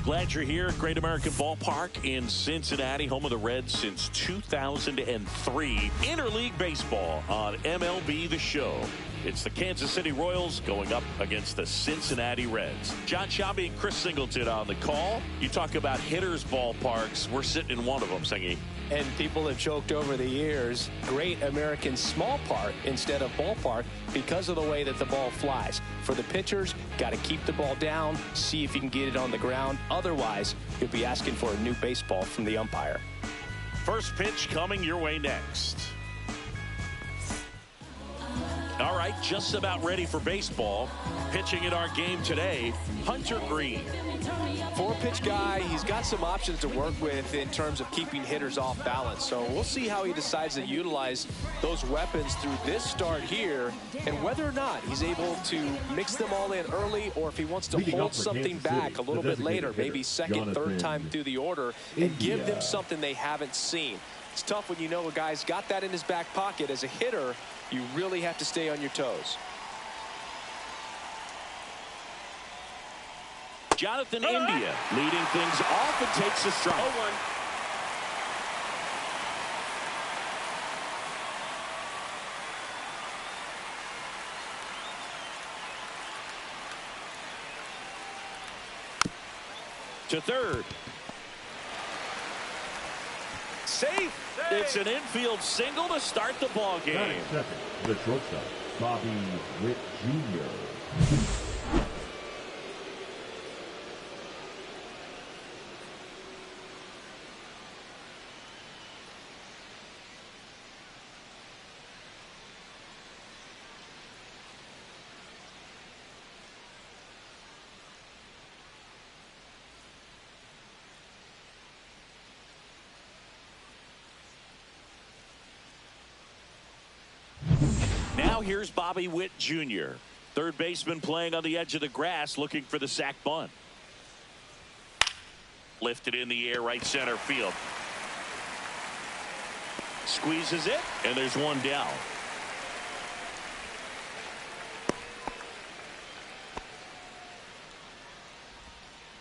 Glad you're here. Great American Ballpark in Cincinnati, home of the Reds since 2003. Interleague Baseball on MLB The Show. It's the Kansas City Royals going up against the Cincinnati Reds. John Shabby and Chris Singleton on the call. You talk about hitters' ballparks. We're sitting in one of them, Singy. And people have joked over the years, Great American Small Park instead of ballpark because of the way that the ball flies. For the pitchers, got to keep the ball down, see if you can get it on the ground. Otherwise, you'll be asking for a new baseball from the umpire. First pitch coming your way next. All right, just about ready for baseball. Pitching in our game today, Hunter Green. Four-pitch guy, he's got some options to work with in terms of keeping hitters off balance. So we'll see how he decides to utilize those weapons through this start here and whether or not he's able to mix them all in early or if he wants to hold something back a little bit later, maybe second, third time through the order and give them something they haven't seen. It's tough when you know a guy's got that in his back pocket. As a hitter, you really have to stay on your toes. Jonathan India leading things off and takes a strike. 0-1. To third. Safe. It's an infield single to start the ball game. Second, the shortstop, Bobby Witt Jr. Now here's Bobby Witt Jr., third baseman playing on the edge of the grass looking for the sac bunt. Lifted in the air, right center field. Squeezes it, and there's one down.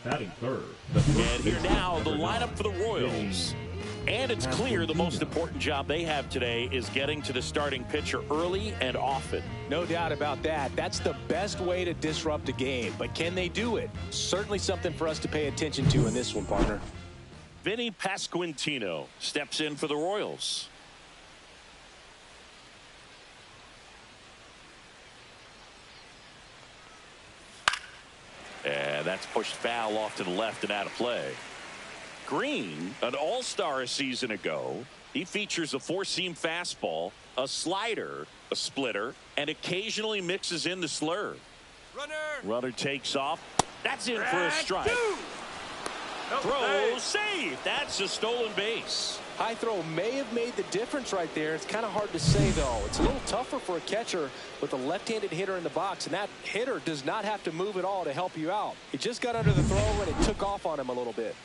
Batting third. And here now, the lineup for the Royals. And it's clear the most important job they have today is getting to the starting pitcher early and often. No doubt about that. That's the best way to disrupt a game. But can they do it? Certainly something for us to pay attention to in this one, partner. Vinny Pasquantino steps in for the Royals. And that's pushed foul off to the left and out of play. Green, an all-star a season ago. He features a four-seam fastball, a slider, a splitter, and occasionally mixes in the slurve. Runner takes off. That's in for a strike. Throw, save. That's a stolen base. High throw may have made the difference right there. It's kind of hard to say, though. It's a little tougher for a catcher with a left-handed hitter in the box, and that hitter does not have to move at all to help you out. He just got under the throw, and it took off on him a little bit.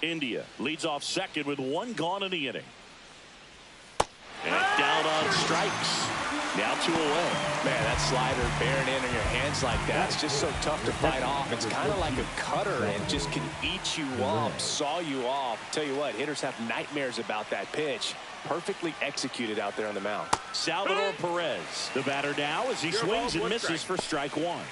India leads off second with one gone in the inning. And down on strikes. Now 2 away. Man, that slider bearing in on your hands like that, it's just so tough to fight off. It's kind of like a cutter and just can eat you up, saw you off. Tell you what, hitters have nightmares about that pitch. Perfectly executed out there on the mound. Salvador Perez, the batter now as he swings and misses for strike one.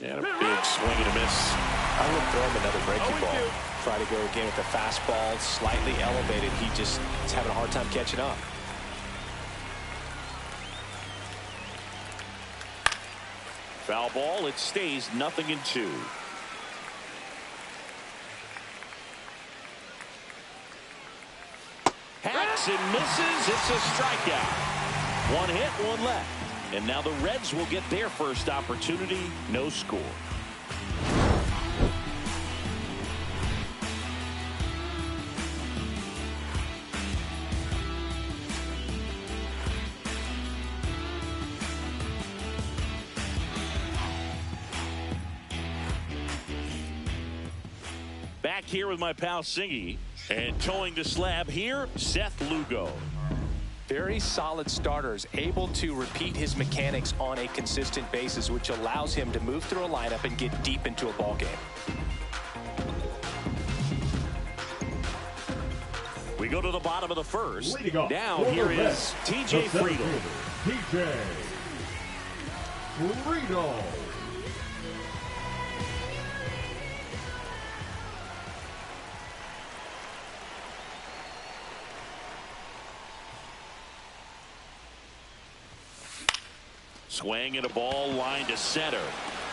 And a big swing and a miss. I would throw him another breaking ball. Try to go again with the fastball, slightly elevated. He just is having a hard time catching up. Foul ball. It stays 0-2. Hacks and misses. It's a strikeout. One hit, one left. And now the Reds will get their first opportunity. No score. Back here with my pal Singy. And towing the slab here, Seth Lugo. Very solid starters, able to repeat his mechanics on a consistent basis, which allows him to move through a lineup and get deep into a ball game. We go to the bottom of the first. Now here is TJ Friedel. TJ Friedel. Swing and a ball line to center.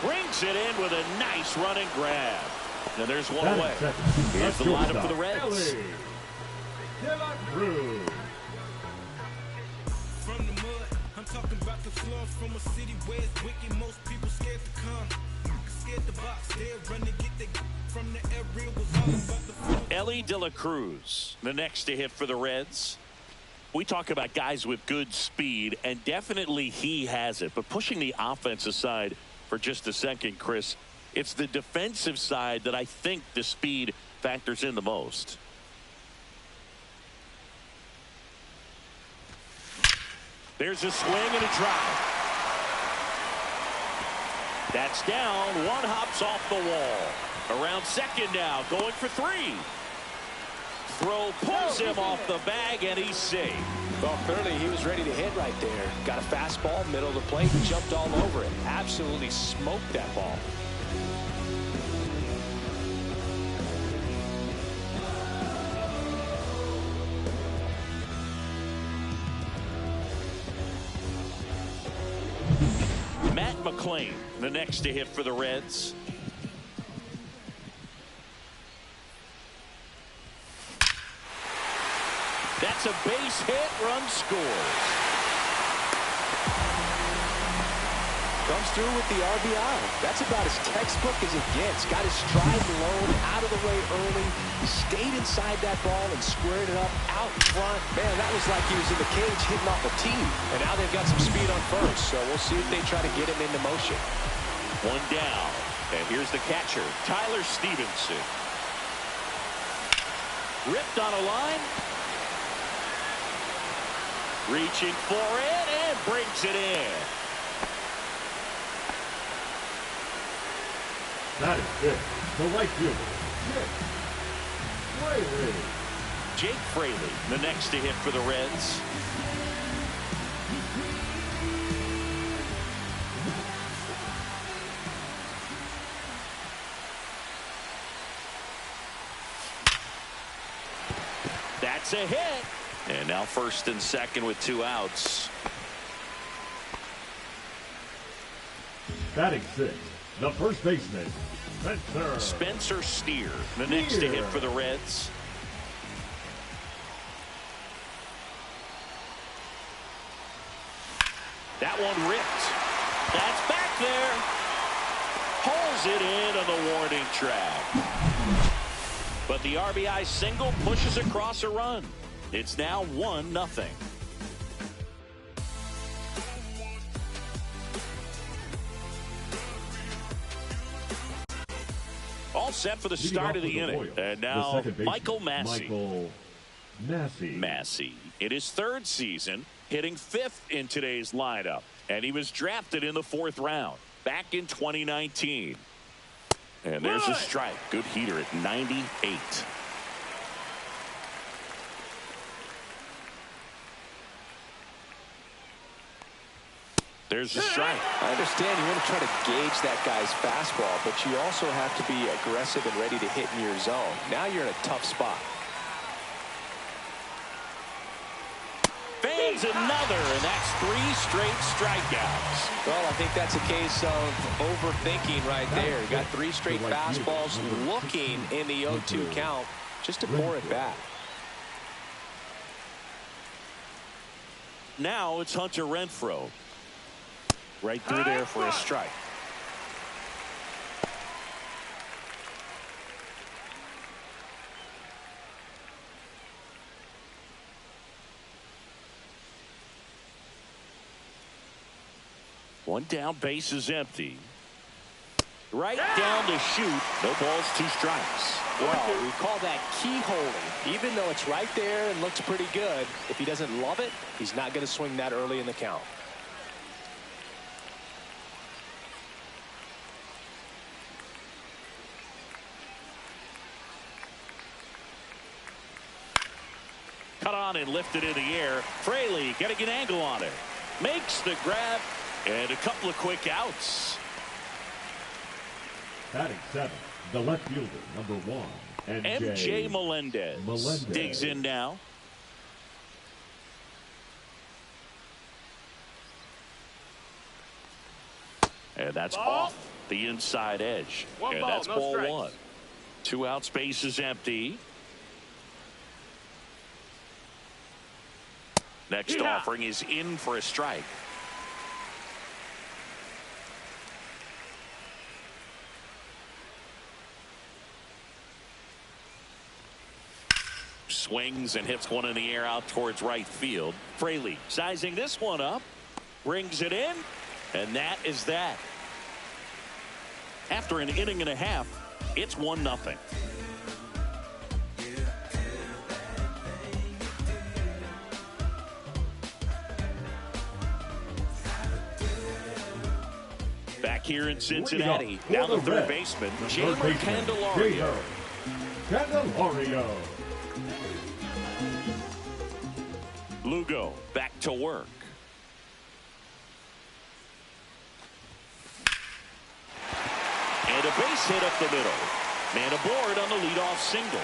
Brings it in with a nice running grab. Now there's one away. Here's the lineup for the Reds. From the mud, I'm talking about the slums from a city where it's wicked. Most people scared to come. Scared the box, they're running, get the from the area was all about the Ellie De La Cruz, the next to hit for the Reds. We talk about guys with good speed, and definitely he has it. But pushing the offense aside for just a second, Chris, it's the defensive side that I think the speed factors in the most. There's a swing and a drive. That's down. One hops off the wall. Around second now, going for three. Throw pulls him off the bag, and he's safe. Well, clearly he was ready to hit right there. Got a fastball, middle of the plate, jumped all over it. Absolutely smoked that ball. Matt McClain, the next to hit for the Reds. That's a base hit, run scores. Comes through with the RBI. That's about as textbook as it gets. Got his stride low, out of the way early, stayed inside that ball and squared it up out front. Man, that was like he was in the cage hitting off a tee. And now they've got some speed on first, so we'll see if they try to get him into motion. One down. And here's the catcher, Tyler Stevenson. Ripped on a line. Reaching for it and brings it in. That is good. The right fielder, Jake Fraley, the next to hit for the Reds. That's a hit. And now first and second with two outs. Batting sixth, the first baseman, Spencer Steer, the next to hit for the Reds. That one ripped. That's back there. Pulls it in on the warning track. But the RBI single pushes across a run. It's now 1-0. All set for the start of the inning. And now Michael Massey. Massey in his third season, hitting fifth in today's lineup. And he was drafted in the fourth round back in 2019. And there's a strike. Good heater at 98. There's a strike. I understand you want to try to gauge that guy's fastball, but you also have to be aggressive and ready to hit in your zone. Now you're in a tough spot. Fans another, and that's 3 straight strikeouts. Well, I think that's a case of overthinking right there. You got 3 straight fastballs looking in the 0-2 count just to pour it back. Now it's Hunter Renfroe. Right through there for a strike. One down, base is empty. Right down to shoot. No balls, 2 strikes. Well, we call that keyholing. Even though it's right there and looks pretty good, if he doesn't love it, he's not going to swing that early in the count. Cut on and lifted in the air. Fraley getting an angle on it. Makes the grab and a couple of quick outs. Batting 7, the left fielder, number 1, MJ Melendez. Digs in now. And that's off the inside edge. And that's ball 1. 2 out, space is empty. Next offering is in for a strike. Swings and hits one in the air out towards right field. Fraley sizing this one up. Brings it in. And that is that. After an inning and a half, it's 1-0. Back here in Cincinnati, now the third baseman, Jamer Candelario. Lugo back to work. And a base hit up the middle. Man aboard on the leadoff single.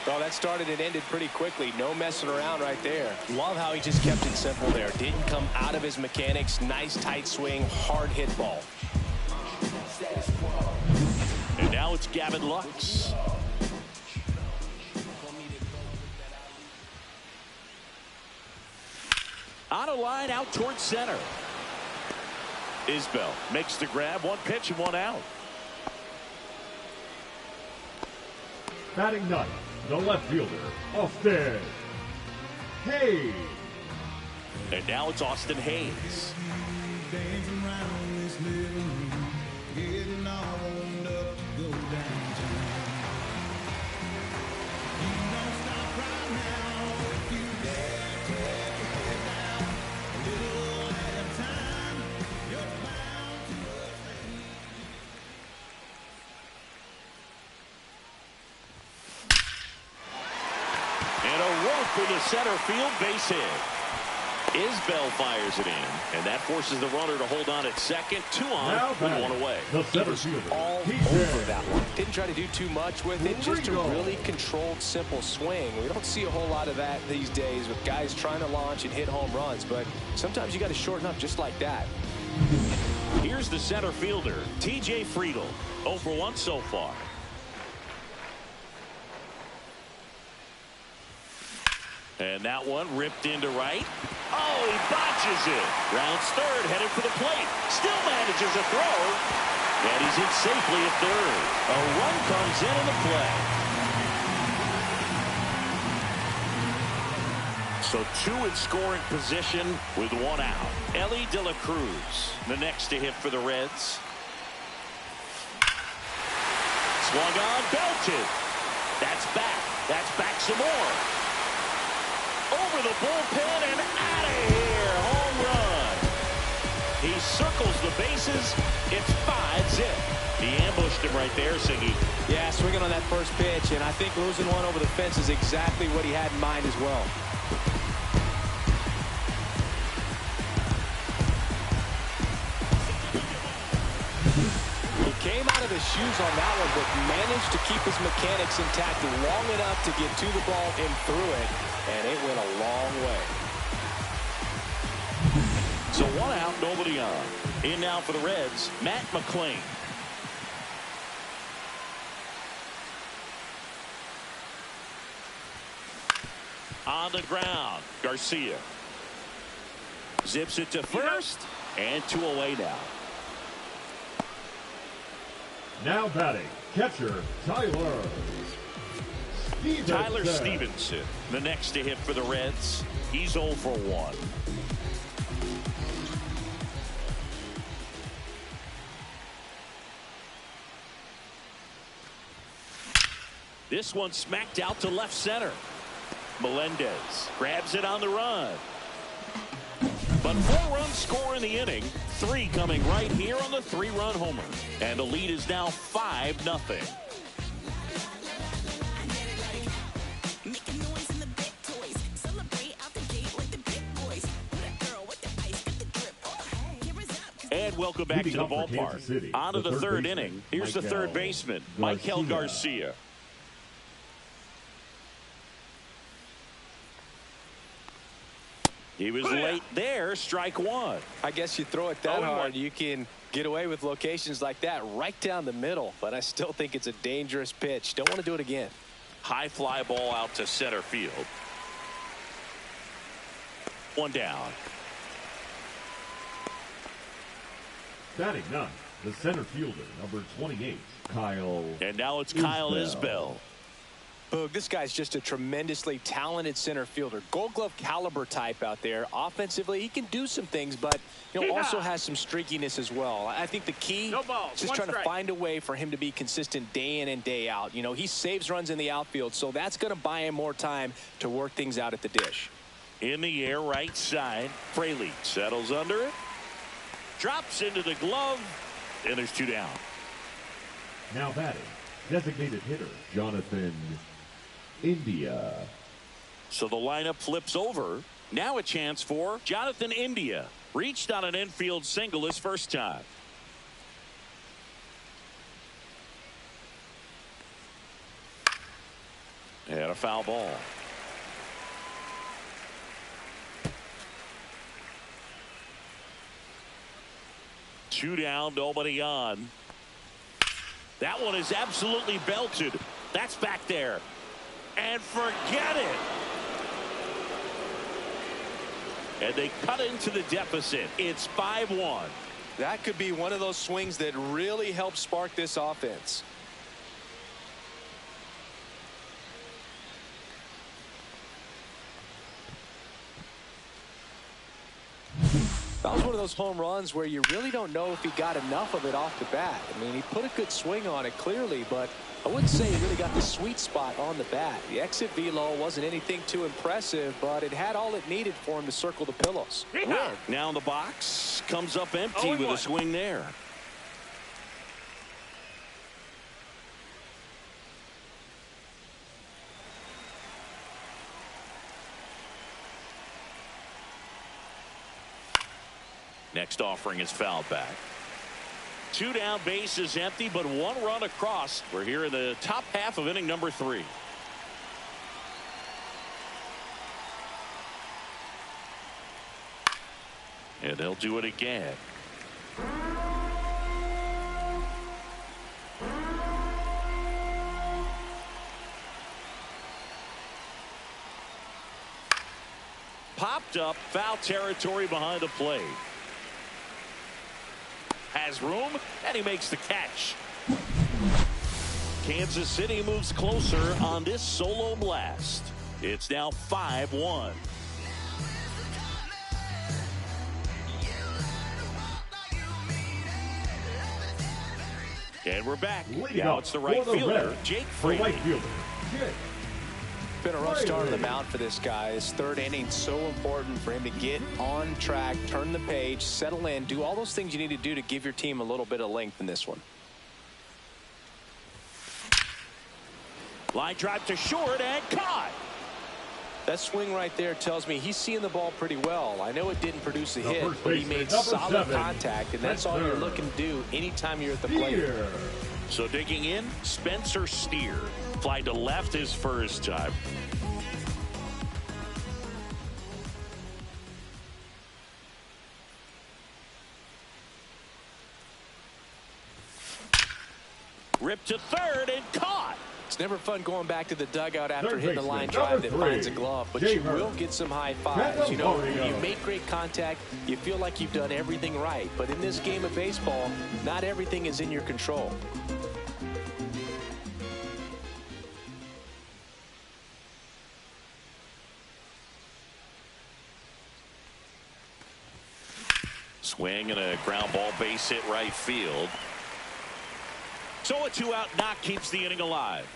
Well, that started and ended pretty quickly. No messing around right there. Love how he just kept it simple there. Didn't come out of his mechanics. Nice tight swing, hard hit ball. And now it's Gavin Lux. On a line out towards center. Isbell makes the grab. 1 pitch and 1 out. Batting 9, the left fielder, Austin Hayes. And now it's Austin Hayes. Dancing around this living room, getting all warmed up to go downtown. You don't stop right now if you dare take your head down. A little at a time, you're bound to ascend. And a rope in the center field base hit. Isbell fires it in, and that forces the runner to hold on at second. 2 on, 1 away. The center fielder, All over that one. Didn't try to do too much with it. Just a really controlled, simple swing. We don't see a whole lot of that these days with guys trying to launch and hit home runs, but sometimes you got to shorten up just like that. Here's the center fielder, T.J. Friedel. 0 for 1 so far. And that one ripped into right. Oh, he botches it. Rounds third, headed for the plate. Still manages a throw. And he's in safely at third. A run comes in the play. So 2 in scoring position with 1 out. Ellie De La Cruz, the next to hit for the Reds. Swung on, belted. That's back. That's back some more. Over the bullpen and out of here. Home run. He circles the bases. It's 5-zip. He ambushed him right there, Siggy. Yeah, swinging on that first pitch, and I think losing one over the fence is exactly what he had in mind as well. He came out of his shoes on that one, but managed to keep his mechanics intact long enough to get to the ball and through it. And it went a long way. So 1 out, nobody on. In now for the Reds, Matt McClain. On the ground, Garcia. Zips it to first, and 2 away now. Now batting, catcher Tyler Stevenson, the next to hit for the Reds. He's 0 for 1. This one smacked out to left center. Melendez grabs it on the run. But 4 runs score in the inning. 3 coming right here on the 3-run homer. And the lead is now 5-0. And welcome back to the ballpark. On to the third inning. Here's the third baseman, Michael Garcia. He was late there, strike 1. I guess you throw it that hard, you can get away with locations like that right down the middle. But I still think it's a dangerous pitch. Don't want to do it again. High fly ball out to center field. 1 down. Batting 9, the center fielder, number 28, Kyle. And now it's Kyle Isbell. Boog, this guy's just a tremendously talented center fielder. Gold Glove caliber type out there. Offensively, he can do some things, but also has some streakiness as well. I think the key is just trying to find a way for him to be consistent day in and day out. He saves runs in the outfield, so that's going to buy him more time to work things out at the dish. In the air, right side. Fraley settles under it. Drops into the glove, and there's 2 down. Now batting, designated hitter, Jonathan India. So the lineup flips over. Now a chance for Jonathan India. Reached on an infield single his first time. And a foul ball. Two down, nobody on. That one is absolutely belted. That's back there. And forget it. And they cut into the deficit. It's 5-1. That could be one of those swings that really help spark this offense. That was one of those home runs where you really don't know if he got enough of it off the bat. I mean, he put a good swing on it clearly, but I wouldn't say he really got the sweet spot on the bat. The exit velo wasn't anything too impressive, but it had all it needed for him to circle the pillows. Now in the box, comes up empty with a swing there. Next offering is fouled back. 2 down, base is empty, but 1 run across. We're here in the top half of inning number 3. And they'll do it again. Popped up, foul territory behind the plate. Has room, and he makes the catch. Kansas City moves closer on this solo blast. It's now 5-1. And we're back. Now it's the right fielder, Jake Fraley. Been a rough start on the mound for this guy. His third inning so important for him to get on track, turn the page, settle in, do all those things you need to do to give your team a little bit of length in this one. Line drive to short and caught. That swing right there tells me he's seeing the ball pretty well. I know it didn't produce a hit, but he made solid contact, and that's all you're looking to do anytime you're at the plate. So digging in, Spencer Steer. Fly to left his first time. Ripped to third and caught. It's never fun going back to the dugout after hitting the line drive that finds a glove, but you will get some high fives. You know, you make great contact, you feel like you've done everything right, but in this game of baseball, not everything is in your control. Swing and a ground ball base hit right field. So a 2-out knock keeps the inning alive.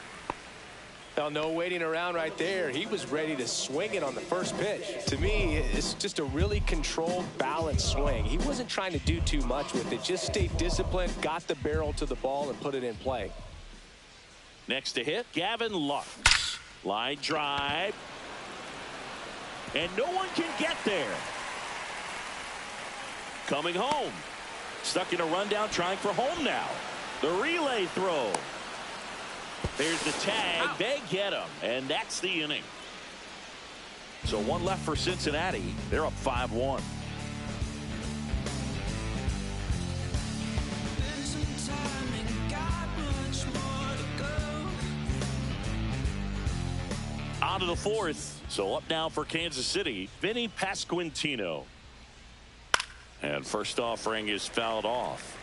Well, no waiting around right there. He was ready to swing it on the first pitch. To me, it's just a really controlled, balanced swing. He wasn't trying to do too much with it. Just stayed disciplined, got the barrel to the ball, and put it in play. Next to hit, Gavin Lux. Line drive. And no one can get there. Coming home. Stuck in a rundown, trying for home now. The relay throw. There's the tag. Ow. They get him. And that's the inning. So one left for Cincinnati. They're up 5-1. On to the fourth. So up now for Kansas City, Vinny Pasquantino. And first offering is fouled off.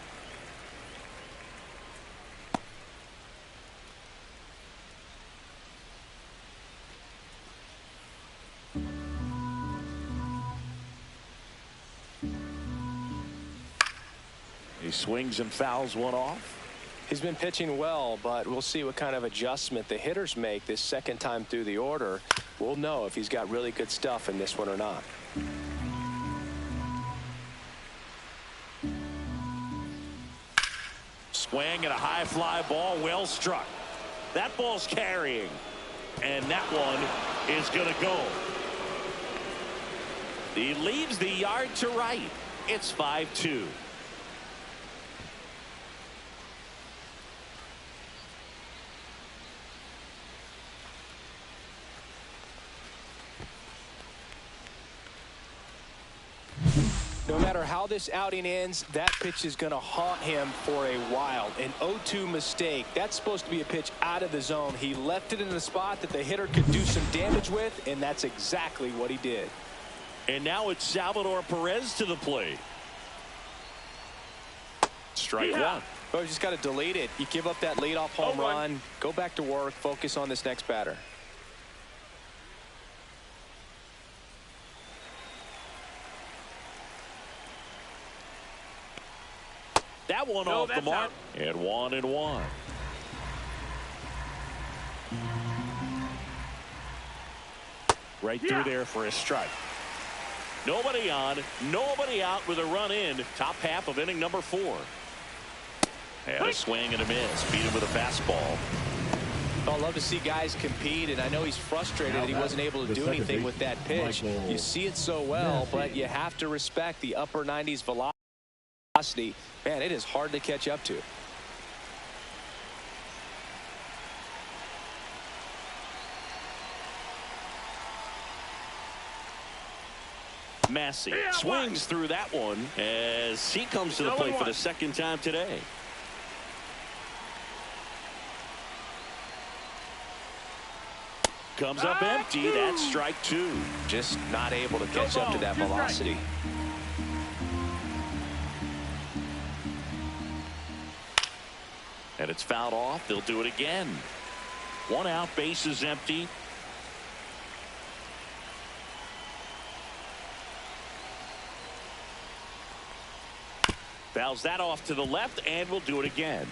He swings and fouls one off. He's been pitching well, but we'll see what kind of adjustment the hitters make this second time through the order. We'll know if he's got really good stuff in this one or not. Swing and a high fly ball, well struck. That ball's carrying, and that one is going to go. He leaves the yard to right. It's 5-2. No matter how this outing ends, that pitch is going to haunt him for a while. An 0-2 mistake. That's supposed to be a pitch out of the zone. He left it in a spot that the hitter could do some damage with, and that's exactly what he did. And now it's Salvador Perez to the plate. Strike one. Well, you just got to delete it. You give up that leadoff home run. Go back to work. Focus on this next batter. That one off the mark. And 1-1. Right through there for a strike. Nobody on, nobody out with a run in. Top half of inning number 4. And a swing and a miss. Beat him with a fastball. I love to see guys compete, and I know he's frustrated that he wasn't able to do anything with that pitch. You see it so well, but you have to respect the upper 90s velocity. Man, it is hard to catch up to. Massey swings through that one as he comes to the plate for the second time today. Comes up empty. That's strike 2. Just not able to catch up to that velocity. And it's fouled off. They'll do it again. 1 out, bases empty. Fouls that off to the left, and we'll do it again.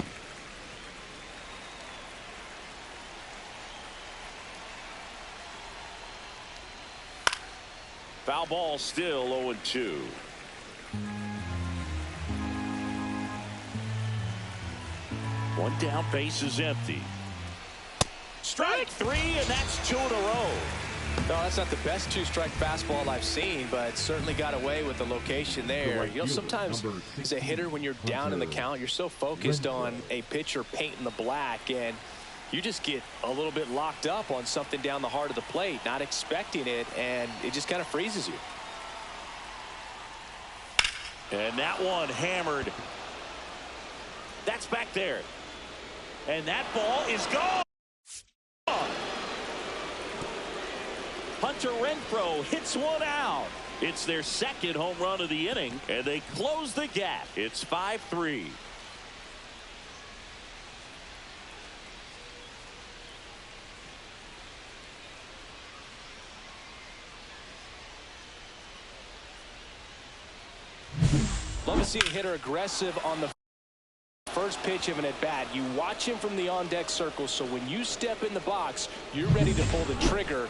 Foul ball, still 0-2. One down, base is empty. Strike 3, and that's 2 in a row. No, that's not the best 2-strike fastball I've seen, but certainly got away with the location there. You know, sometimes as a hitter, when you're down in the count, you're so focused on a pitcher painting the black, and you just get a little bit locked up on something down the heart of the plate, not expecting it, and it just kind of freezes you. And that one hammered. That's back there. And that ball is gone. Hunter Renfroe hits one out. It's their second home run of the inning, and they close the gap. It's 5-3. Love to see a hitter aggressive on the first pitch of an at-bat. You watch him from the on-deck circle, so when you step in the box, you're ready to pull the trigger.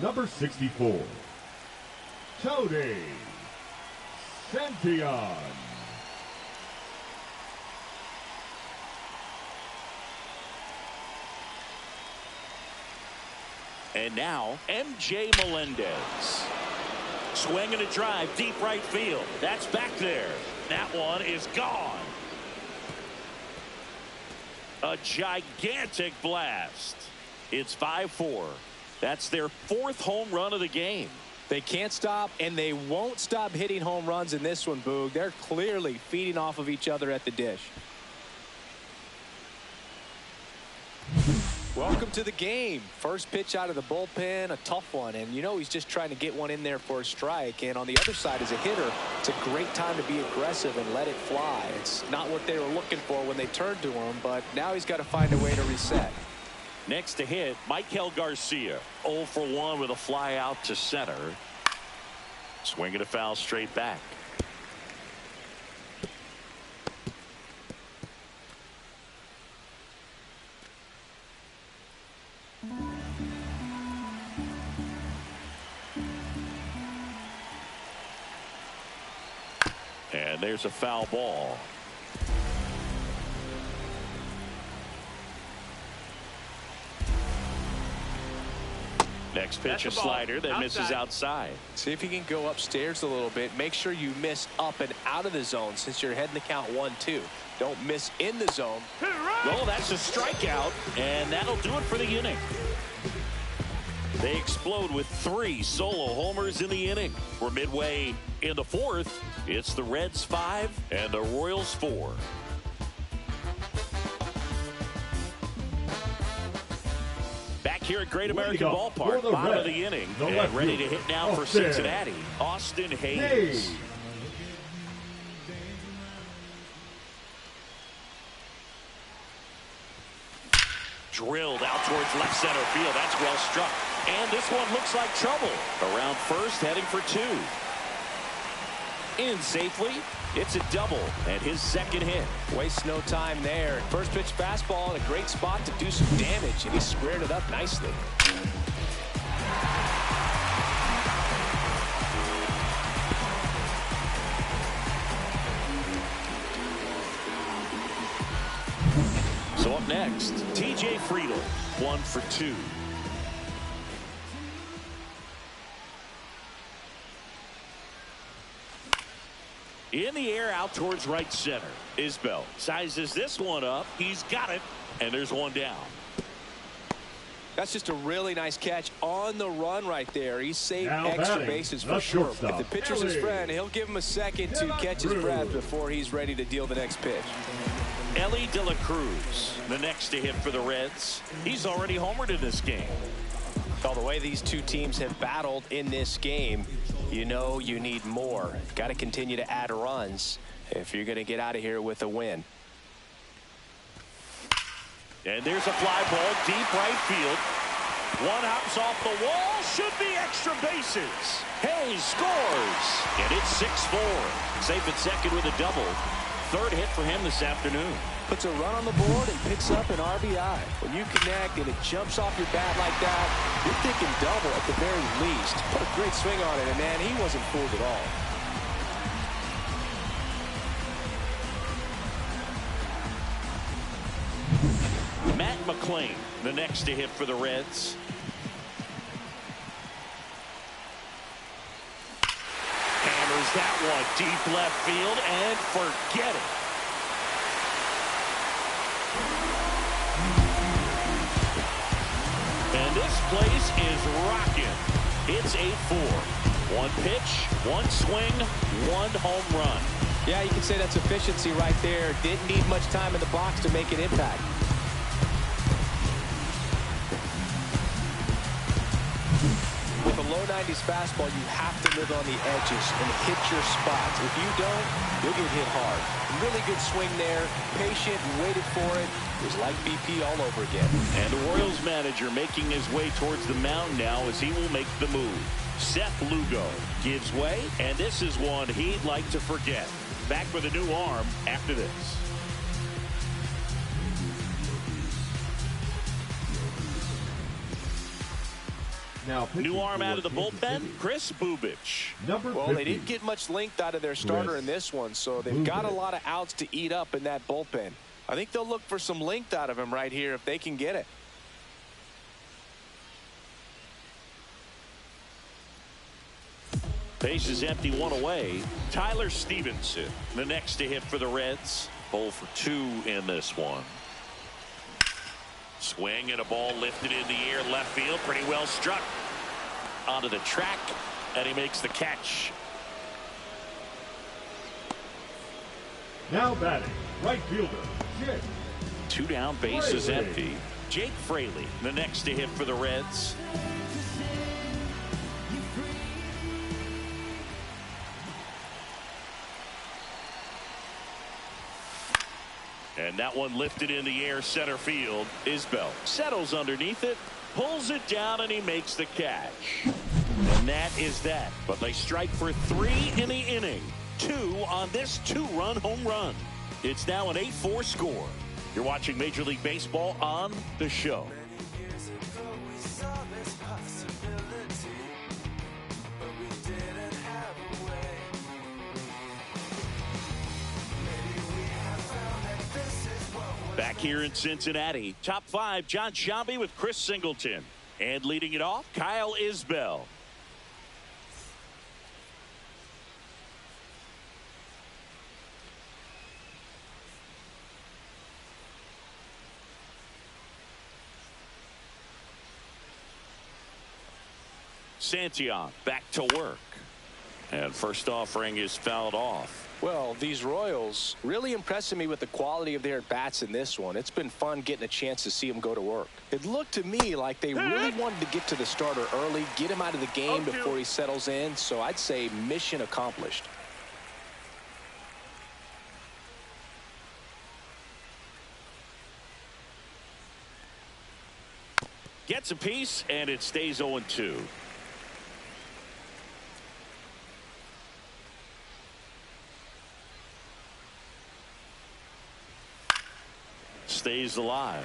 Number 64, Tony Santillan. And now, MJ Melendez. Swing and a drive, deep right field. That's back there. That one is gone. A gigantic blast. It's 5-4. That's their 4th home run of the game. They can't stop, and they won't stop hitting home runs in this one, Boog. They're clearly feeding off of each other at the dish. Welcome to the game. First pitch out of the bullpen, a tough one. And you know he's just trying to get one in there for a strike. And on the other side, as a hitter, it's a great time to be aggressive and let it fly. It's not what they were looking for when they turned to him, but now he's got to find a way to reset. Next to hit, Michael Garcia. 0 for 1 with a fly out to center. Swing and a foul straight back. And there's a foul ball. Next pitch, a slider that misses outside. See if you can go upstairs a little bit. Make sure you miss up and out of the zone since you're heading the count 1-2. Don't miss in the zone. Well, that's a strikeout, and that'll do it for the inning. They explode with 3 solo homers in the inning. We're midway in the 4th. It's the Reds 5 and the Royals 4. Back here at Great American Ballpark, bottom of the inning, and ready to hit now for Cincinnati, Austin Hayes. Drilled out towards left center field. That's well struck. And this one looks like trouble. Around first, heading for 2. In safely. It's a double and his 2nd hit. Wastes no time there. First pitch fastball in a great spot to do some damage, and he squared it up nicely. So up next, TJ Friedl, 1 for 2. In the air out towards right center. Isbell sizes this one up. He's got it, and there's one down. That's just a really nice catch on the run right there. He saved extra bases for sure. If the pitcher's his friend, he'll give him a second to catch his breath before he's ready to deal the next pitch. Ellie De La Cruz, the next to hit for the Reds. He's already homered in this game. Well, the way these two teams have battled in this game, you know you need more. Got to continue to add runs if you're going to get out of here with a win. And there's a fly ball deep right field. One hops off the wall. Should be extra bases. Hayes scores. And it's 6-4. Safe at second with a double. 3rd hit for him this afternoon. Puts a run on the board and picks up an RBI. When you connect and it jumps off your bat like that, you're thinking double at the very least. Put a great swing on it, and man, he wasn't fooled at all. Matt McClain, the next to hit for the Reds. Hammers that one deep left field and forget it. And this place is rocking. It's 8-4. 1 pitch, 1 swing, 1 home run. Yeah, you can say that's efficiency right there. Didn't need much time in the box to make an impact. With a a low 90s fastball, you have to live on the edges and hit your spots. If you don't, you'll get hit hard. Really good swing there, patient, waited for it. It was like BP all over again. And the Royals manager making his way towards the mound now as he will make the move. Seth Lugo gives way, and this is one he'd like to forget. Back with a new arm after this. Now, new arm out of the bullpen, Chris Bubic. Well, they didn't get much length out of their starter in this one, so they've got a lot of outs to eat up in that bullpen. I think they'll look for some length out of him right here if they can get it. Base is empty, one away. Tyler Stevenson, the next to hit for the Reds. 0 for 2 in this one. Swing and a ball lifted in the air, left field, pretty well struck. Onto the track, and he makes the catch. Now batting, right fielder, Jake. 2 down, base is empty. Jake Fraley, the next to hit for the Reds. And that one lifted in the air, center field. Isbell settles underneath it, pulls it down, and he makes the catch. And that is that. But they strike for 3 in the inning. 2 on this 2-run home run. It's now an 8-4 score. You're watching Major League Baseball on The Show. Back here in Cincinnati, top 5, John Sciambi with Chris Singleton. And leading it off, Kyle Isbell. Santillan back to work. And first offering is fouled off. Well, these Royals really impressing me with the quality of their bats in this one. It's been fun getting a chance to see them go to work. It looked to me like they really wanted to get to the starter early, get him out of the game before he settles in. So I'd say mission accomplished. Gets a piece, and it stays 0-2. Stays alive.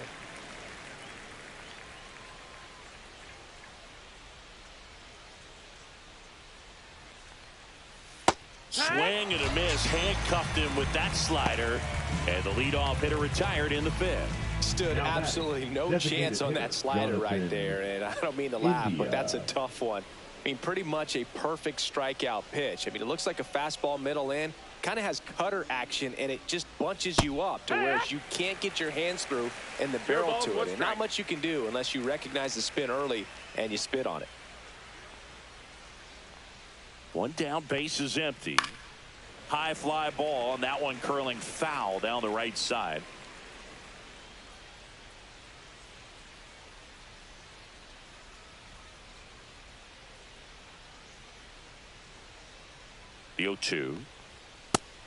Swing and a miss. Handcuffed him with that slider. And the leadoff hitter retired in the 5th. Stood absolutely no chance on that slider right there. And I don't mean to laugh, but that's a tough one. I mean, pretty much a perfect strikeout pitch. I mean, it looks like a fastball middle in. Kind of has cutter action, and it just bunches you up to where you can't get your hands through and the barrel to it. And not much you can do unless you recognize the spin early and you spit on it. 1 down, base is empty. High fly ball, and that one curling foul down the right side. The 0-2.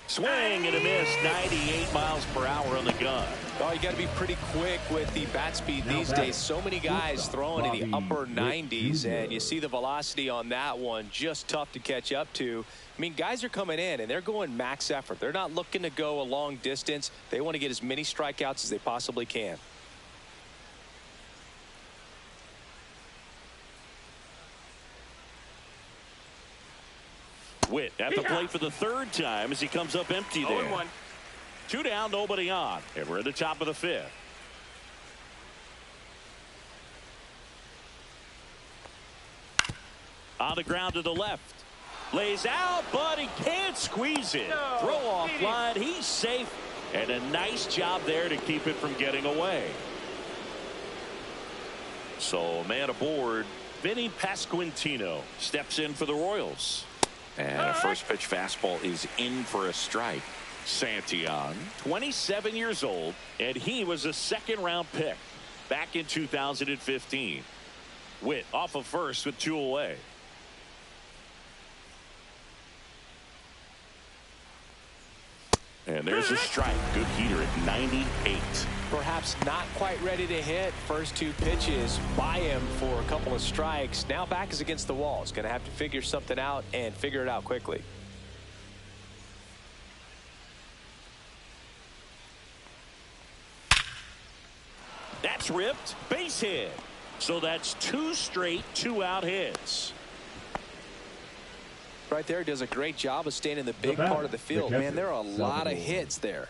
Swing and a miss. 98 miles per hour on the gun. Oh, you got to be pretty quick with the bat speed these days. So many guys throwing in the upper 90s, and you see the velocity on that one. Just tough to catch up to. I mean, guys are coming in, and they're going max effort. They're not looking to go a long distance. They want to get as many strikeouts as they possibly can. Witt at the plate for the 3rd time as he comes up empty there. 0-1. 2 down, nobody on. And we're at the top of the 5th. On the ground to the left. Lays out, but he can't squeeze it. No, throw off line. He's safe. And a nice job there to keep it from getting away. So, man aboard. Vinny Pasquantino steps in for the Royals. And a first pitch fastball is in for a strike. Santillan, 27 years old, and he was a 2nd-round pick back in 2015. Witt off of first with 2 away. And there's a strike. Good heater at 98. Perhaps not quite ready to hit. First two pitches by him for a couple of strikes. Now back is against the wall. He's going to have to figure something out and figure it out quickly. That's ripped. Base hit. So that's two straight two-out hits. Right there, does a great job of staying in the big part of the field. Man, there are a lot of hits there.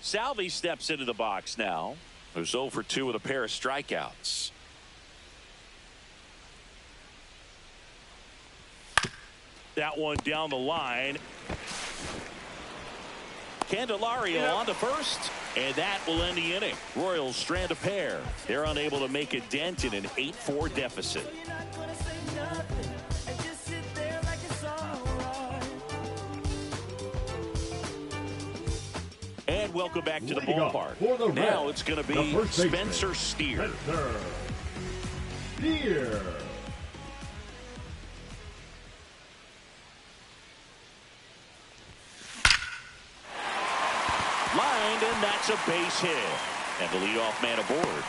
Salvi steps into the box now. Who's 0 for 2 with a pair of strikeouts. That one down the line. Candelario on to first, and that will end the inning. Royals strand a pair. They're unable to make a dent in an 8-4 deficit. And welcome back to the ballpark. Now it's going to be Spencer Steer. Lined, and that's a base hit. And the leadoff man aboard.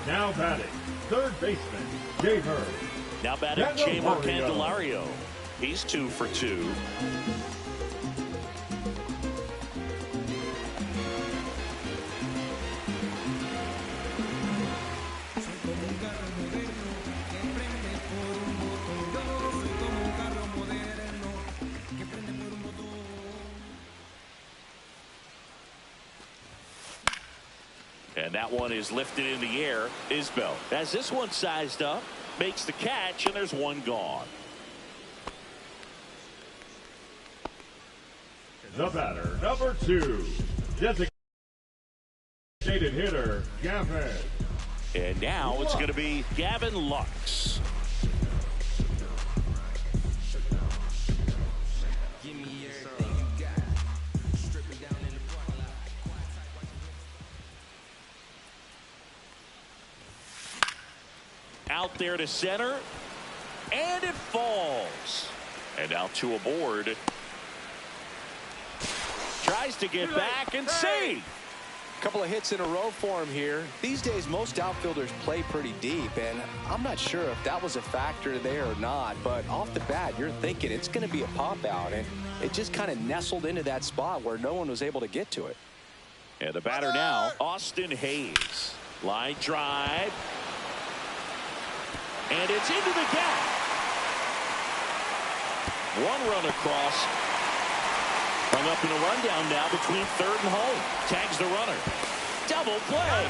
Now batting, third baseman, Jamer. Now batting Jamer Candelario. He's 2 for 2. And that one is lifted in the air. Isbell, as this one sized up, makes the catch, and there's one gone. The batter, number 2, designated hitter, Gavin. And now it's going to be Gavin Lux. Out there to center, and it falls. And now 2 aboard. Tries to get back and save. A couple of hits in a row for him here. These days, most outfielders play pretty deep, and I'm not sure if that was a factor there or not, but off the bat, you're thinking it's going to be a pop out, and it just kind of nestled into that spot where no one was able to get to it. And the batter now, Austin Hayes. Line drive. And it's into the gap. 1 run across. Hung up in a rundown now between third and home. Tags the runner. Double play.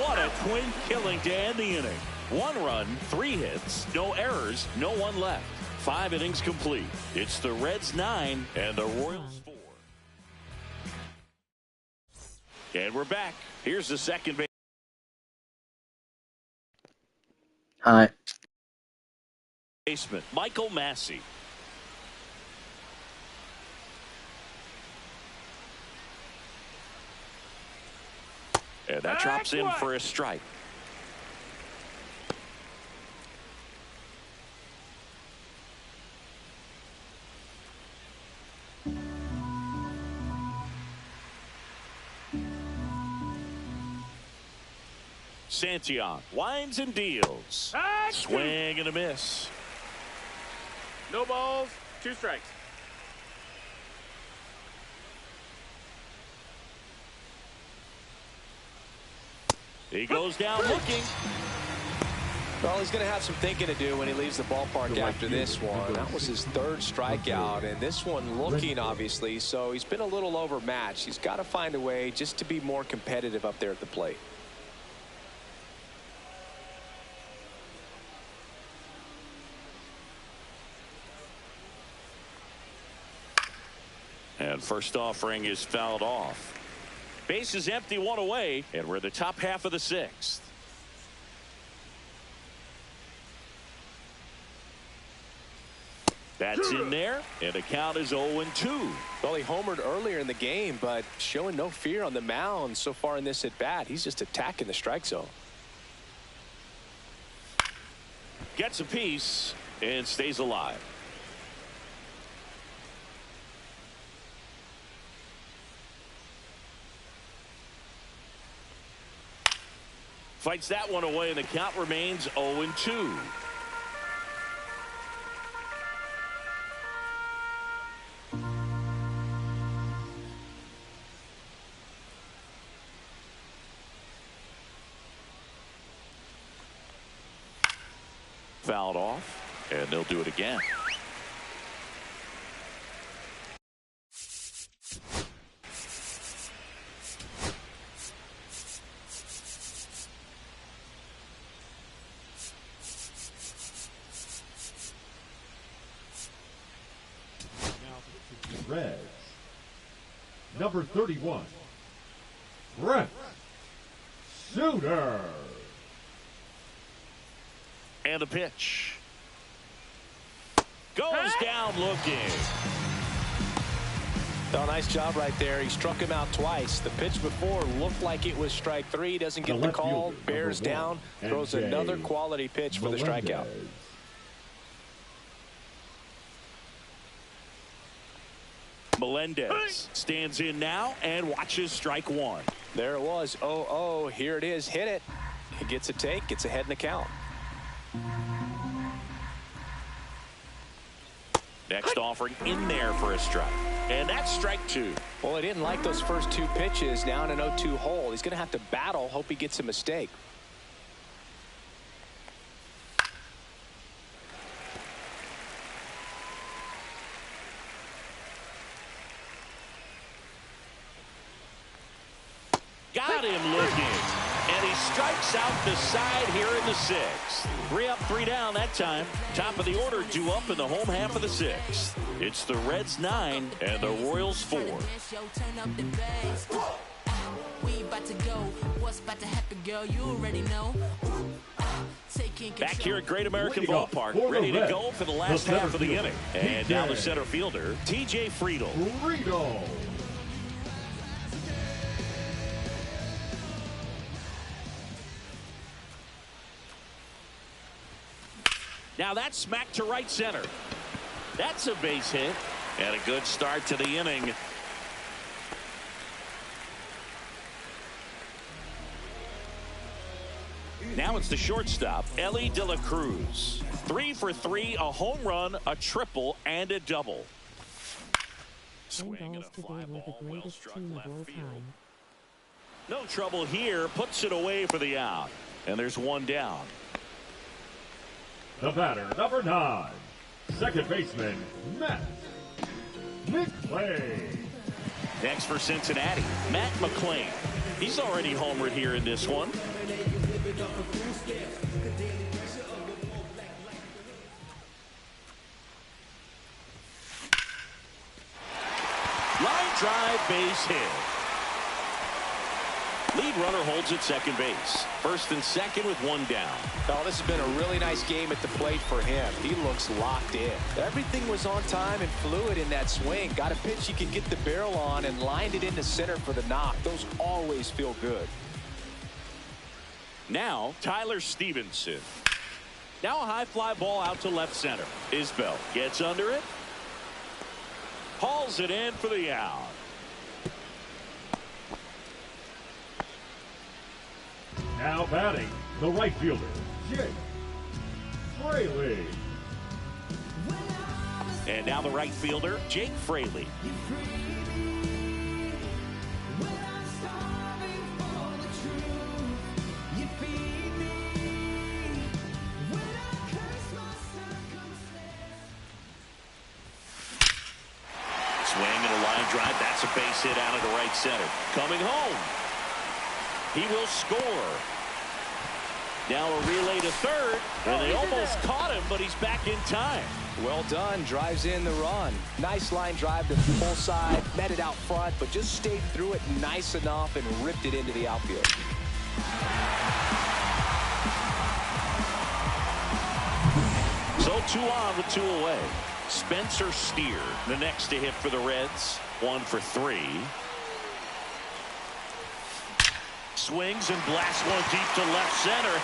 What a twin killing to end the inning. 1 run, 3 hits, no errors, no one left. 5 innings complete. It's the Reds 9 and the Royals 4. And we're back. Here's the second base. Hi. Baseman Michael Massey. And that drops in for a strike. Santion winds and deals. Swing and a miss. No balls, 2 strikes. He goes down looking. Well, he's going to have some thinking to do when he leaves the ballpark after this one. That was his 3rd strikeout, and this one looking, obviously, so he's been a little overmatched. He's got to find a way just to be more competitive up there at the plate. And first offering is fouled off. Base is empty, 1 away, and we're in the top half of the 6th. That's in there, and the count is 0-2. Well, he homered earlier in the game, but showing no fear on the mound so far in this at-bat. He's just attacking the strike zone. Gets a piece, and stays alive. Fights that one away, and the count remains 0-2. Fouled off, and they'll do it again. Reds. Number 31, Brent Suter. And a pitch. Goes down looking. Oh, nice job right there. He struck him out twice. The pitch before looked like it was strike three. Doesn't get the call. Bears down. Throws another quality pitch for the strikeout. Melendez stands in now and watches strike one. There it was. 0-0. Here it is. Hit it. He gets a take. Gets ahead in the count. Next offering in there for a strike. And that's strike two. Well, he didn't like those first two pitches. Now in an 0-2 hole. He's going to have to battle. Hope he gets a mistake. Got him looking. And he strikes out the side here in the sixth. 3 up, 3 down that time. Top of the order due up in the home half of the sixth. It's the Reds 9 and the Royals 4. Back here at Great American Ballpark, ready to go for the last half of the inning. And now the center fielder, TJ Friedel. Now that's smacked to right center. That's a base hit. And a good start to the inning. Now it's the shortstop, Ellie De La Cruz. 3 for 3, a home run, a triple, and a double. Swing and a fly ball, well struck left field. No trouble here, puts it away for the out. And there's one down. The batter, number 9, second baseman, Matt McClain. Next for Cincinnati, Matt McClain. He's already homered here in this one. Line drive, base hit. Lead runner holds at second base. First and second with one down. Oh, this has been a really nice game at the plate for him. He looks locked in. Everything was on time and fluid in that swing. Got a pitch he could get the barrel on and lined it into center for the knock. Those always feel good. Now, Tyler Stevenson. Now a high fly ball out to left center. Isbell gets under it. Hauls it in for the out. Now batting, the right fielder, Jake Fraley. And now the right fielder, Jake Fraley. Swing and a line drive. That's a base hit out of the right center. Coming home. He will score. Now a relay to third, and they almost caught him, but he's back in time. Well done. Drives in the run. Nice line drive to the full side. Met it out front, but just stayed through it nice enough and ripped it into the outfield. So 2 on with 2 away. Spencer Steer, the next to hit for the Reds. 1 for 3. Swings and blasts one deep to left center.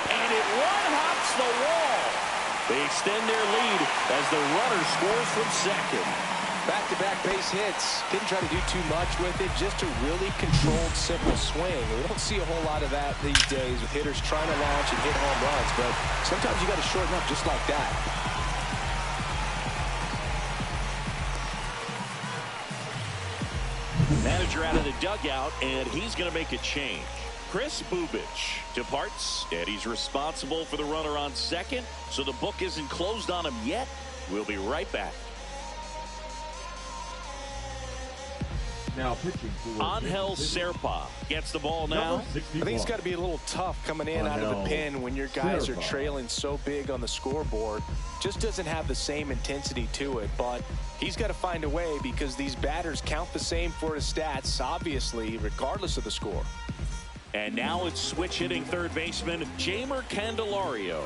And it one-hops the wall. They extend their lead as the runner scores from second. Back-to-back base hits. Didn't try to do too much with it. Just a really controlled, simple swing. We don't see a whole lot of that these days with hitters trying to launch and hit home runs. But sometimes you got to shorten up just like that. Manager out of the dugout, and he's going to make a change. Chris Bubich departs, and he's responsible for the runner on second, so the book isn't closed on him yet. We'll be right back. Now pitching for Angel Serpa gets the ball now. I think it's got to be a little tough coming in out of the pen when your guys are trailing so big on the scoreboard. Just doesn't have the same intensity to it, but he's got to find a way because these batters count the same for his stats, obviously, regardless of the score. And now it's switch hitting third baseman Jeimer Candelario.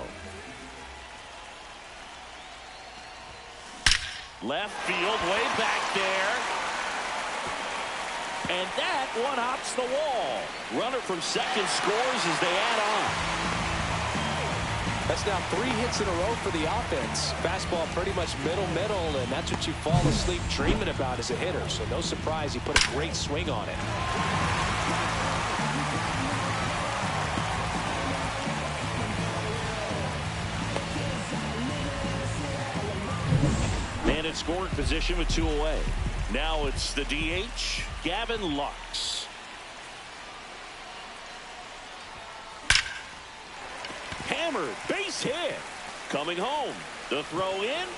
Left field, way back there. And that one hops the wall. Runner from second scores as they add on. That's now 3 hits in a row for the offense. Fastball pretty much middle, and that's what you fall asleep dreaming about as a hitter. So no surprise he put a great swing on it. And in scoring position with 2 away. Now it's the DH, Gavin Lux. Hammered, base hit. Coming home. The throw in.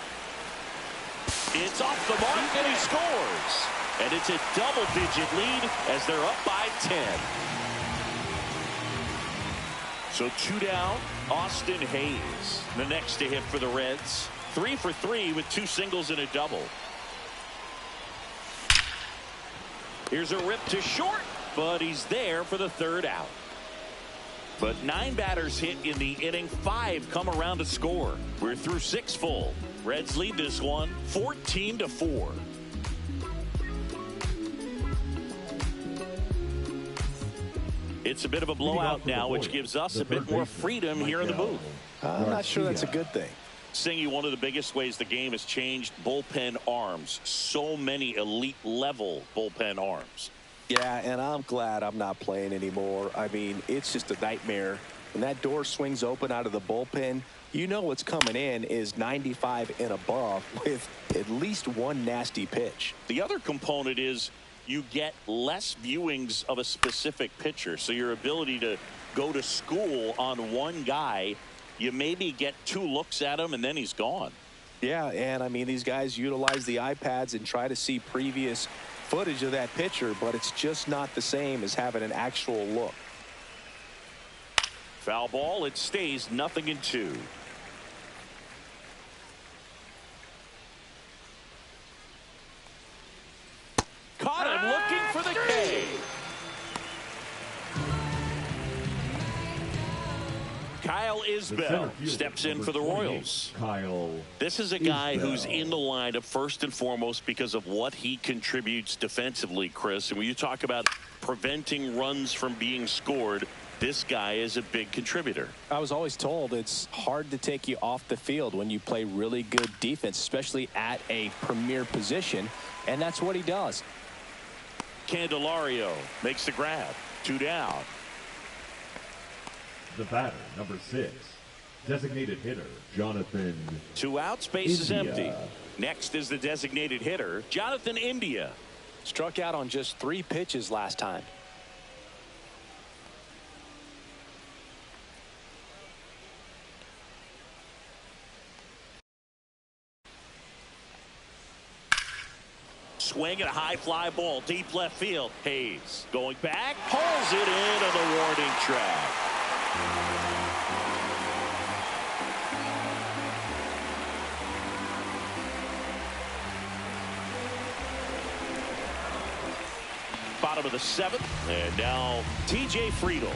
It's off the mark, and he scores. And it's a double-digit lead as they're up by 10. So 2 down, Austin Hayes. The next to hit for the Reds. 3 for 3 with 2 singles and a double. Here's a rip to short, but he's there for the 3rd out. But 9 batters hit in the inning, 5 come around to score. We're through 6 full. Reds lead this one 14-4. It's a bit of a blowout now, which gives us a bit more freedom here in the booth. I'm not sure that's a good thing. Singy, one of the biggest ways the game has changed, bullpen arms. So many elite level bullpen arms. Yeah, and I'm glad I'm not playing anymore. I mean, it's just a nightmare. When that door swings open out of the bullpen, you know what's coming in is 95 and above with at least one nasty pitch. The other component is you get less viewings of a specific pitcher. So your ability to go to school on one guy, you maybe get 2 looks at him and then he's gone. Yeah, and I mean, these guys utilize the iPads and try to see previous footage of that pitcher, but it's just not the same as having an actual look. Foul ball, it stays 0-2. Caught him looking for the K. Kyle Isbell steps in for the Royals. This is a guy who's in the lineup first and foremost because of what he contributes defensively, Chris. And when you talk about preventing runs from being scored, this guy is a big contributor. I was always told it's hard to take you off the field when you play really good defense, especially at a premier position, and that's what he does. Candelario makes the grab. 2 down. The batter, number 6, designated hitter, Jonathan. 2 outs, base is empty. Next is the designated hitter, Jonathan India. Struck out on just 3 pitches last time. Swing and a high fly ball deep left field. Hayes going back, pulls it in on the warning track. Bottom of the 7th, and now TJ Friedel.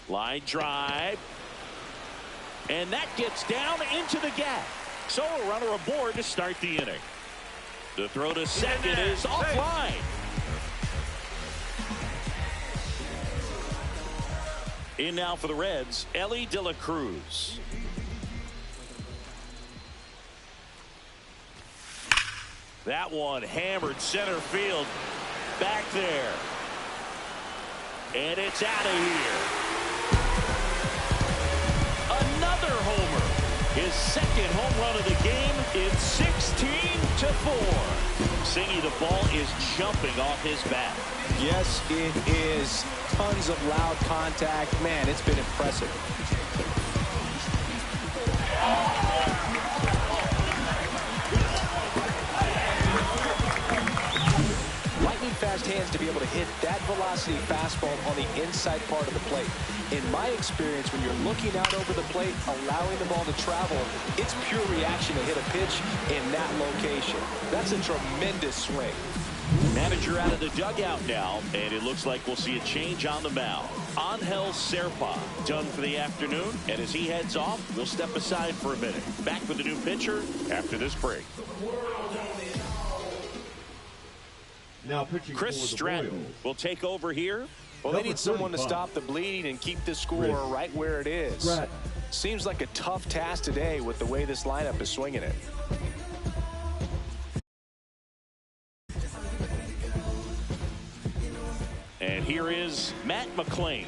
Line drive. And that gets down into the gap. So a runner aboard to start the inning. The throw to second is offline. In now for the Reds, Ellie De La Cruz. That one hammered center field. Back there. And it's out of here. Another homer. His second home run of the game. It's 16-4. Singy, the ball is jumping off his bat. Yes, it is. Tons of loud contact. Man, it's been impressive. Lightning fast hands to be able to hit that velocity fastball on the inside part of the plate. In my experience, when you're looking out over the plate, allowing the ball to travel, it's pure reaction to hit a pitch in that location. That's a tremendous swing. Manager out of the dugout now, and it looks like we'll see a change on the mound. Angel Serpa done for the afternoon, and as he heads off, we'll step aside for a minute. Back with the new pitcher after this break. Now pitching Chris for the Stratton Royals. will take over here. Well, they need someone to stop the bleeding and keep the score right where it is. Stratton. Seems like a tough task today with the way this lineup is swinging it. And here is Matt McClain.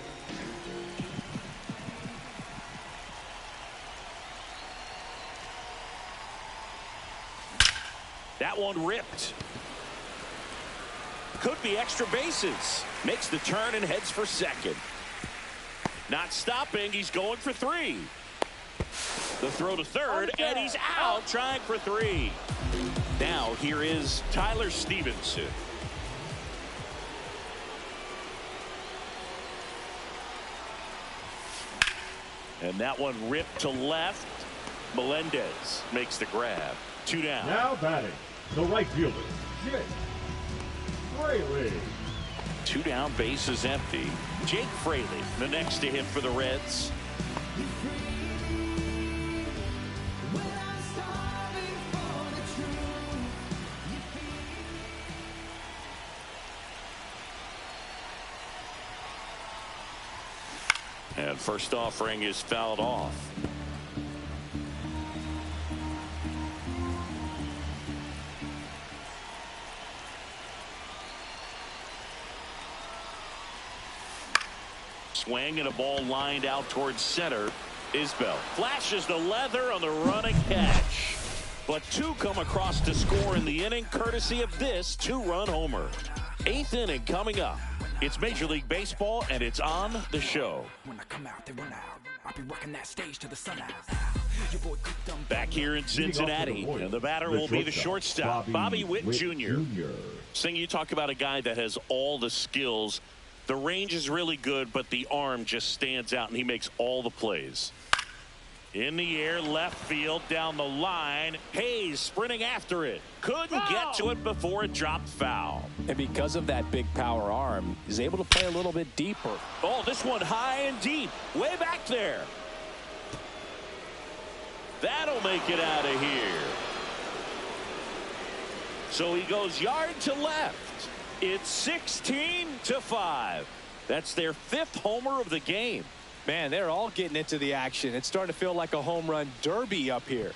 That one ripped. Could be extra bases. Makes the turn and heads for second. Not stopping. He's going for 3. The throw to third, and he's out trying for 3. Now here is Tyler Stevenson. And that one ripped to left. Melendez makes the grab. 2 down. Now batting, the right fielder, Jake Fraley. 2 down, base is empty. Jake Fraley, the next to him for the Reds. And first offering is fouled off. Swing and a ball lined out towards center. Isbell flashes the leather on the running catch. But 2 come across to score in the inning, courtesy of this 2-run homer. 8th inning coming up. It's Major League Baseball, and it's on the show. When I come out, they run out. I'll be rocking that stage to the sun out. Back here in Cincinnati, and the batter will be the shortstop, Bobby Witt Jr. Sing, you talk about a guy that has all the skills. The range is really good, but the arm just stands out, and he makes all the plays. In the air, left field, down the line. Hayes sprinting after it. Couldn't get to it before it dropped foul. And because of that big power arm, he's able to play a little bit deeper. Oh, this one high and deep. Way back there. That'll make it out of here. So he goes yard to left. It's 16-5. That's their 5th homer of the game. Man, they're all getting into the action. It's starting to feel like a home run derby up here.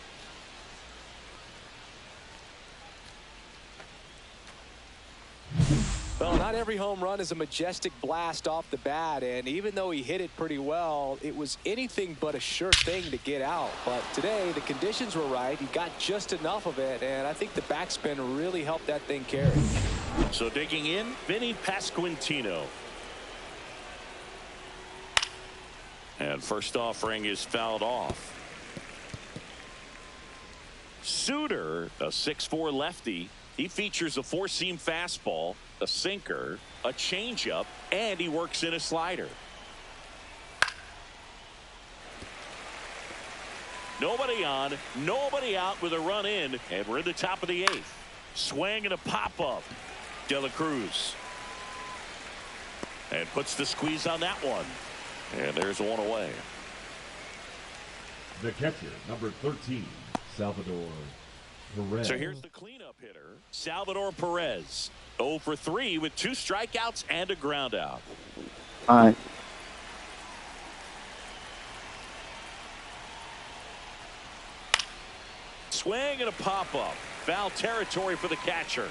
Well, not every home run is a majestic blast off the bat, and even though he hit it pretty well, it was anything but a sure thing to get out. But today, the conditions were right. He got just enough of it, and I think the backspin really helped that thing carry. So digging in, Vinny Pasquantino. And first offering is fouled off. Suter, a 6'4" lefty. He features a 4-seam fastball, a sinker, a changeup, and he works in a slider. Nobody on, nobody out with a run in, and we're in the top of the 8th. Swing and a pop-up. De La Cruz. And puts the squeeze on that one. And there's one away. The catcher, number 13, Salvador Perez. So here's the cleanup hitter, Salvador Perez. 0 for 3 with 2 strikeouts and a ground out. Hi. Swing and a pop-up. Foul territory for the catcher.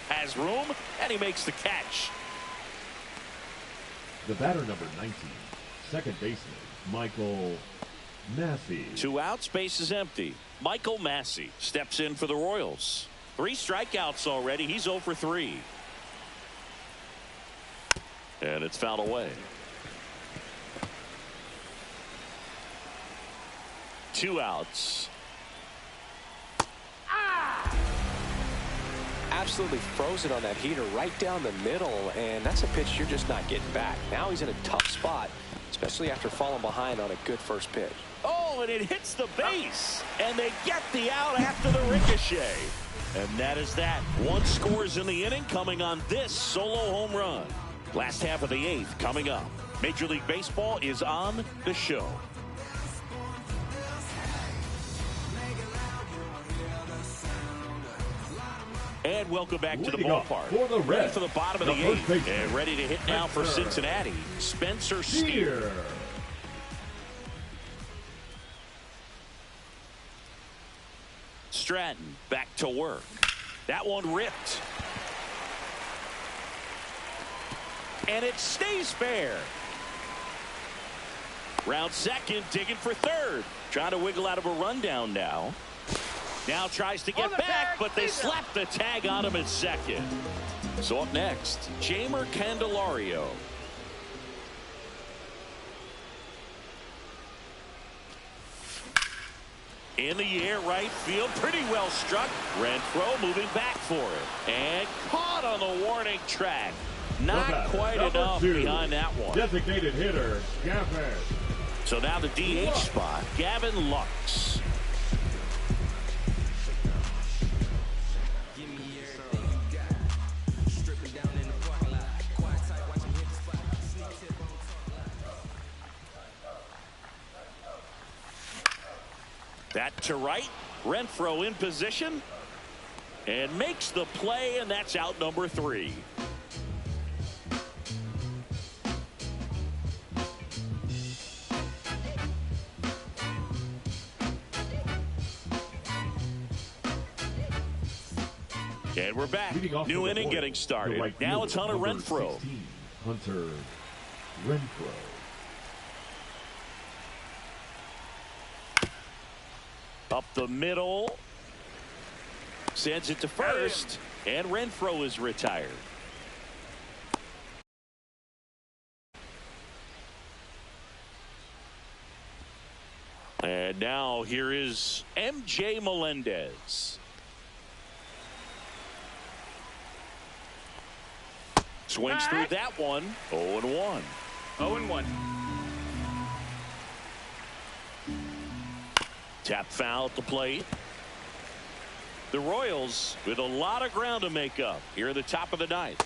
Has room, and he makes the catch. The batter, number 19, second baseman, Michael Massey. 2 outs, base is empty. Michael Massey steps in for the Royals. 3 strikeouts already. He's 0 for 3. And it's fouled away. 2 outs. Absolutely frozen on that heater right down the middle, and that's a pitch you're just not getting back. Now he's in a tough spot, especially after falling behind on a good first pitch. Oh, and it hits the base, and they get the out after the ricochet. And that is that. 1 scores in the inning, coming on this solo home run. Last half of the 8th coming up. Major League Baseball is on the show. And welcome back to the ballpark. For the ready for the bottom of the 8th. And ready to hit now for Spencer Cincinnati, Spencer Steer. Stratton back to work. That one ripped. And it stays fair. Round second, digging for third. Trying to wiggle out of a rundown now. Now tries to get back, but they slap the tag on him at second. So up next, Jeimer Candelario. In the air, right field, pretty well struck. Renfroe moving back for it. And caught on the warning track. Not quite enough behind that one. Designated hitter, Gavin. So now the DH spot, Gavin Lux. That to right. Renfroe in position. And makes the play, and that's out number 3. And we're back. New inning getting started. Right now it's Hunter Renfroe. 16, Hunter Renfroe. Up the middle. Sends it to first. And Renfroe is retired. And now here is M.J. Melendez. Swings through that one. 0-1. 0-1. Tap foul at the plate. The Royals with a lot of ground to make up here at the top of the 9th.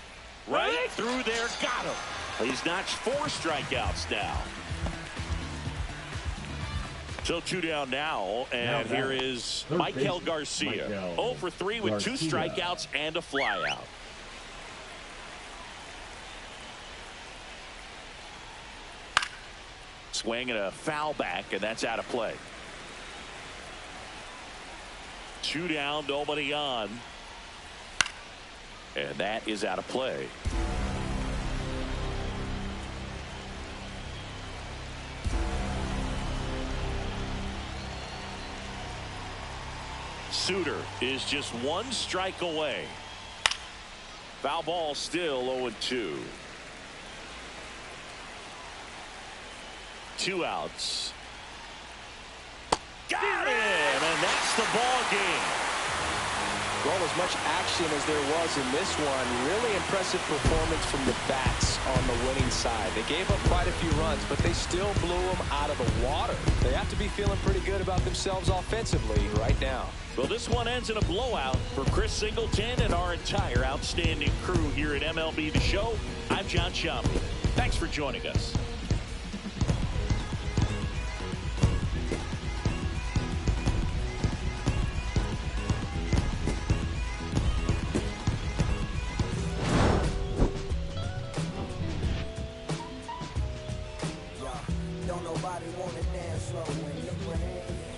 Right through there. Got him. He's notched 4 strikeouts now. So 2 down now. And here is Michael Garcia. 0 for 3 with 2 strikeouts and a flyout. Swing and a foul back, and that's out of play. 2 down, nobody on. And that is out of play. Suter is just 1 strike away. Foul ball still 0-2. 2 outs. Got him, and that's the ball game. Well, as much action as there was in this one, really impressive performance from the bats on the winning side. They gave up quite a few runs, but they still blew them out of the water. They have to be feeling pretty good about themselves offensively right now. Well, this one ends in a blowout for Chris Singleton and our entire outstanding crew here at MLB The Show. I'm John Sciambi. Thanks for joining us. nobody wanna dance slow in the rain.